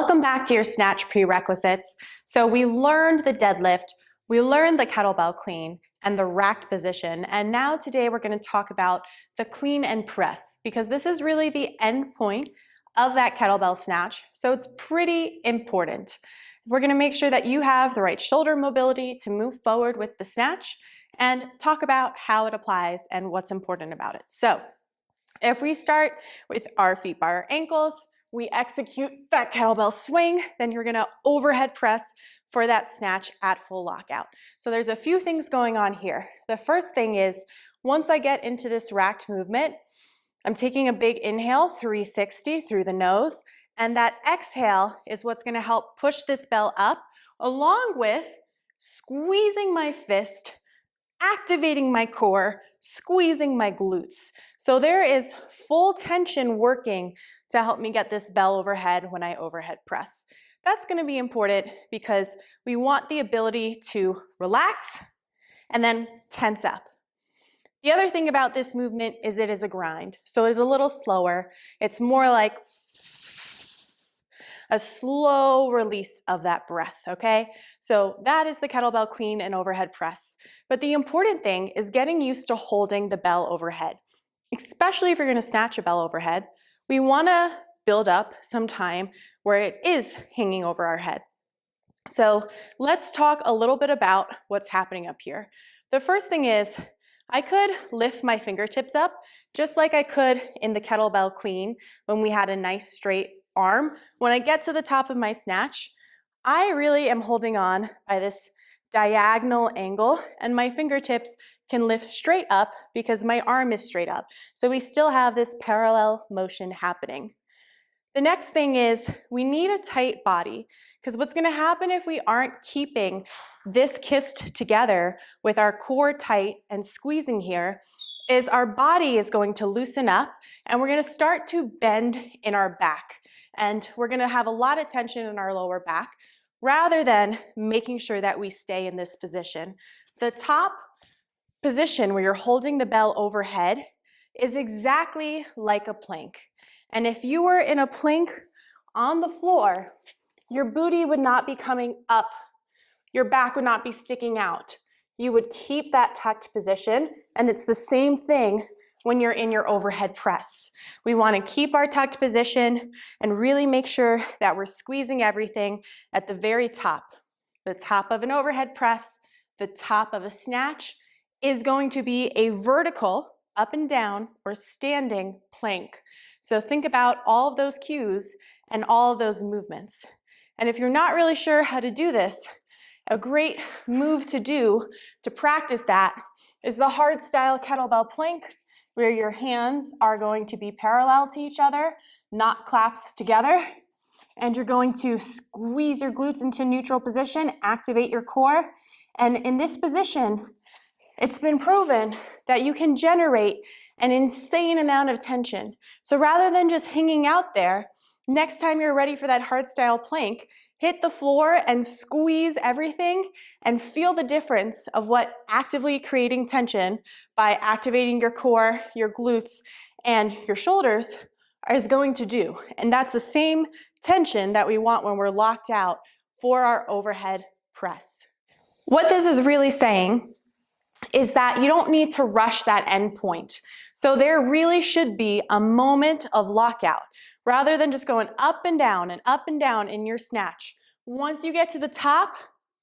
Welcome back to your Snatch prerequisites. So we learned the deadlift, we learned the kettlebell clean, and the racked position. And now today we're going to talk about the clean and press, because this is really the end point of that kettlebell snatch. So it's pretty important. We're going to make sure that you have the right shoulder mobility to move forward with the snatch and talk about how it applies and what's important about it. So if we start with our feet by our ankles, we execute that kettlebell swing, then you're gonna overhead press for that snatch at full lockout. So there's a few things going on here. The first thing is, once I get into this racked movement, I'm taking a big inhale, 360 through the nose, and that exhale is what's gonna help push this bell up, along with squeezing my fist, activating my core, squeezing my glutes. So there is full tension working to help me get this bell overhead when I overhead press. That's going to be important because we want the ability to relax and then tense up. The other thing about this movement is it is a grind. So it is a little slower. It's more like a slow release of that breath, okay? So that is the kettlebell clean and overhead press. But the important thing is getting used to holding the bell overhead, especially if you're gonna snatch a bell overhead. We wanna build up some time where it is hanging over our head. So let's talk a little bit about what's happening up here. The first thing is, I could lift my fingertips up just like I could in the kettlebell clean when we had a nice straight arm. When I get to the top of my snatch, I really am holding on by this diagonal angle, and my fingertips can lift straight up because my arm is straight up. So we still have this parallel motion happening. The next thing is we need a tight body, because what's going to happen if we aren't keeping this kissed together with our core tight and squeezing here is our body is going to loosen up, and we're going to start to bend in our back, and we're going to have a lot of tension in our lower back rather than making sure that we stay in this position. The top position where you're holding the bell overhead is exactly like a plank. And if you were in a plank on the floor, your booty would not be coming up. Your back would not be sticking out. You would keep that tucked position, and it's the same thing when you're in your overhead press. We want to keep our tucked position and really make sure that we're squeezing everything at the very top. The top of an overhead press, the top of a snatch is going to be a vertical up and down or standing plank. So think about all of those cues and all of those movements. And if you're not really sure how to do this, a great move to do to practice that is the hard style kettlebell plank, where your hands are going to be parallel to each other, not clasped together. And you're going to squeeze your glutes into neutral position, activate your core. And in this position, it's been proven that you can generate an insane amount of tension. So rather than just hanging out there, next time you're ready for that hard style plank, hit the floor and squeeze everything and feel the difference of what actively creating tension by activating your core, your glutes, and your shoulders is going to do. And that's the same tension that we want when we're locked out for our overhead press. What this is really saying is that you don't need to rush that end point. So there really should be a moment of lockout rather than just going up and down in your snatch. Once you get to the top,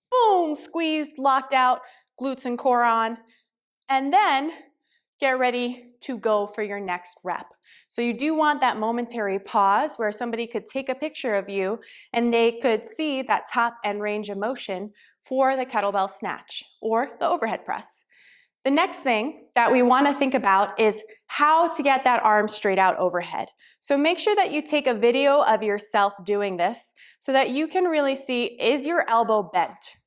boom, squeezed, locked out, glutes and core on, and then get ready to go for your next rep. So you do want that momentary pause where somebody could take a picture of you and they could see that top end range of motion for the kettlebell snatch or the overhead press. The next thing that we want to think about is how to get that arm straight out overhead. So make sure that you take a video of yourself doing this so that you can really see, is your elbow bent?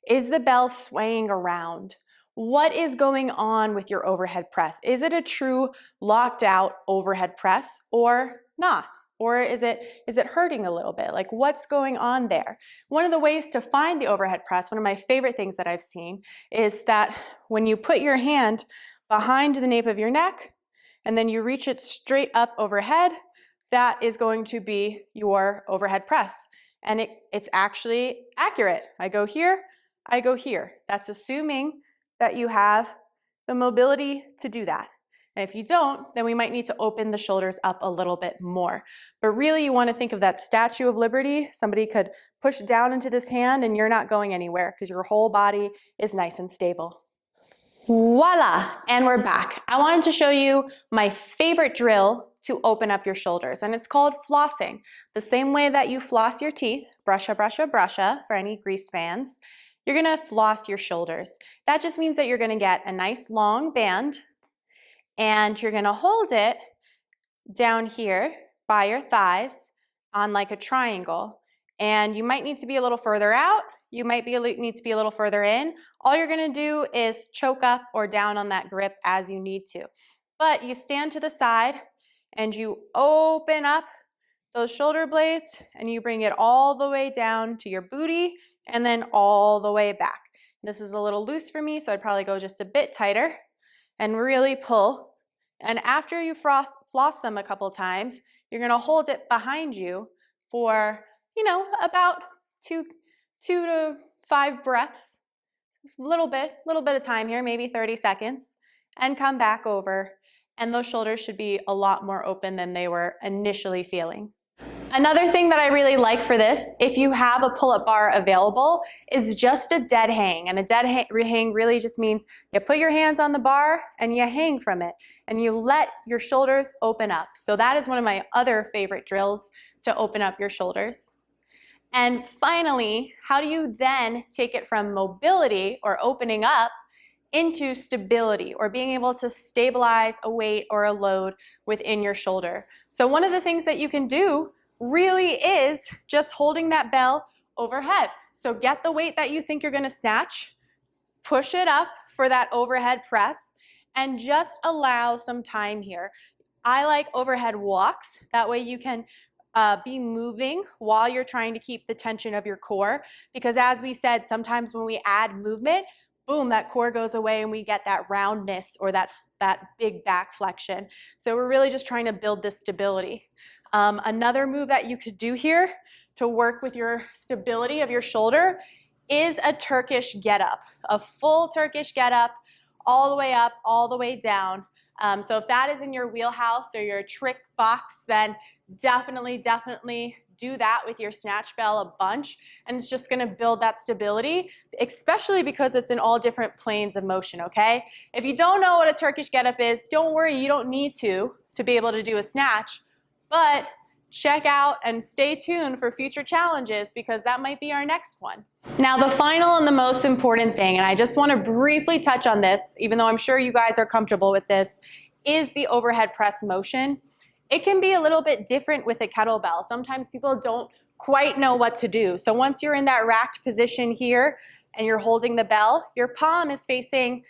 Is the bell swaying around? What is going on with your overhead press? Is it a true locked out overhead press or not? Or is it hurting a little bit? Like, what's going on there? One of the ways to find the overhead press, one of my favorite things that I've seen, is that when you put your hand behind the nape of your neck and then you reach it straight up overhead, that is going to be your overhead press. And it's actually accurate. I go here, I go here. That's assuming that you have the mobility to do that. And if you don't, then we might need to open the shoulders up a little bit more. But really, you want to think of that Statue of Liberty. Somebody could push down into this hand and you're not going anywhere because your whole body is nice and stable. Voila, and we're back. I wanted to show you my favorite drill to open up your shoulders, and it's called flossing. The same way that you floss your teeth, brusha, brusha, brusha, for any grease fans, you're gonna floss your shoulders. That just means that you're gonna get a nice long band, and you're gonna hold it down here by your thighs on like a triangle. And you might need to be a little further out. You might need to be a little further in. All you're gonna do is choke up or down on that grip as you need to. But you stand to the side and you open up those shoulder blades and you bring it all the way down to your booty and then all the way back. This is a little loose for me, so I'd probably go just a bit tighter and really pull. And after you floss them a couple times, you're gonna hold it behind you for, about two to 5 breaths, a little bit of time here, maybe 30 seconds, and come back over. And those shoulders should be a lot more open than they were initially feeling. Another thing that I really like for this, if you have a pull-up bar available, is just a dead hang. And a dead hang really just means you put your hands on the bar and you hang from it and you let your shoulders open up. So that is one of my other favorite drills to open up your shoulders. And finally, how do you then take it from mobility or opening up into stability or being able to stabilize a weight or a load within your shoulder? So one of the things that you can do really is just holding that bell overhead. So get the weight that you think you're gonna snatch, push it up for that overhead press, and just allow some time here. I like overhead walks. That way you can be moving while you're trying to keep the tension of your core, because as we said, sometimes when we add movement, boom, that core goes away and we get that roundness or that big back flexion. So we're really just trying to build this stability. Another move that you could do here to work with your stability of your shoulder is a Turkish Get Up, a full Turkish Get Up, all the way up, all the way down. So if that is in your wheelhouse or your trick box, then definitely do that with your snatch bell a bunch, and it's just gonna build that stability, especially because it's in all different planes of motion, okay? If you don't know what a Turkish Get Up is, don't worry, you don't need to be able to do a snatch, but check out and stay tuned for future challenges because that might be our next one. Now the final and the most important thing, and I just want to briefly touch on this, even though I'm sure you guys are comfortable with this, is the overhead press motion. It can be a little bit different with a kettlebell. Sometimes people don't quite know what to do. So once you're in that racked position here and you're holding the bell, your palm is facing,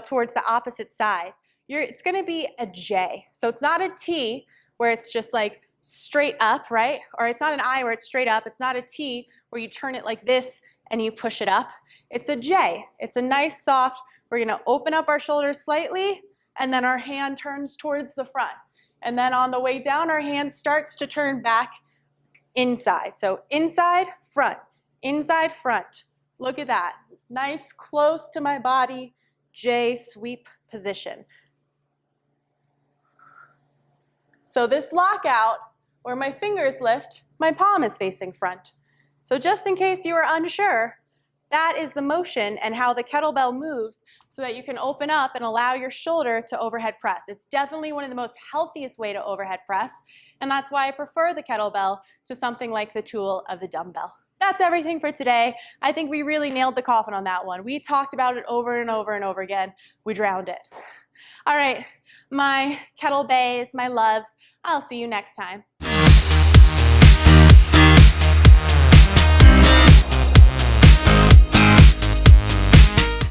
towards the opposite side. It's going to be a J. So it's not a T where it's just like straight up, right? Or it's not an I where it's straight up. It's not a T where you turn it like this and you push it up. It's a J. It's a nice soft, we're going to open up our shoulders slightly and then our hand turns towards the front. And then on the way down, our hand starts to turn back inside. So inside, front, inside, front. Look at that. Nice, close to my body, J sweep position. So this lockout, where my fingers lift, my palm is facing front. So just in case you are unsure, that is the motion and how the kettlebell moves so that you can open up and allow your shoulder to overhead press. It's definitely one of the most healthiest way to overhead press, and that's why I prefer the kettlebell to something like the tool of the dumbbell. That's everything for today. I think we really nailed the coffin on that one. We talked about it over and over and over again. We drowned it. All right, my kettle bays, my loves, I'll see you next time.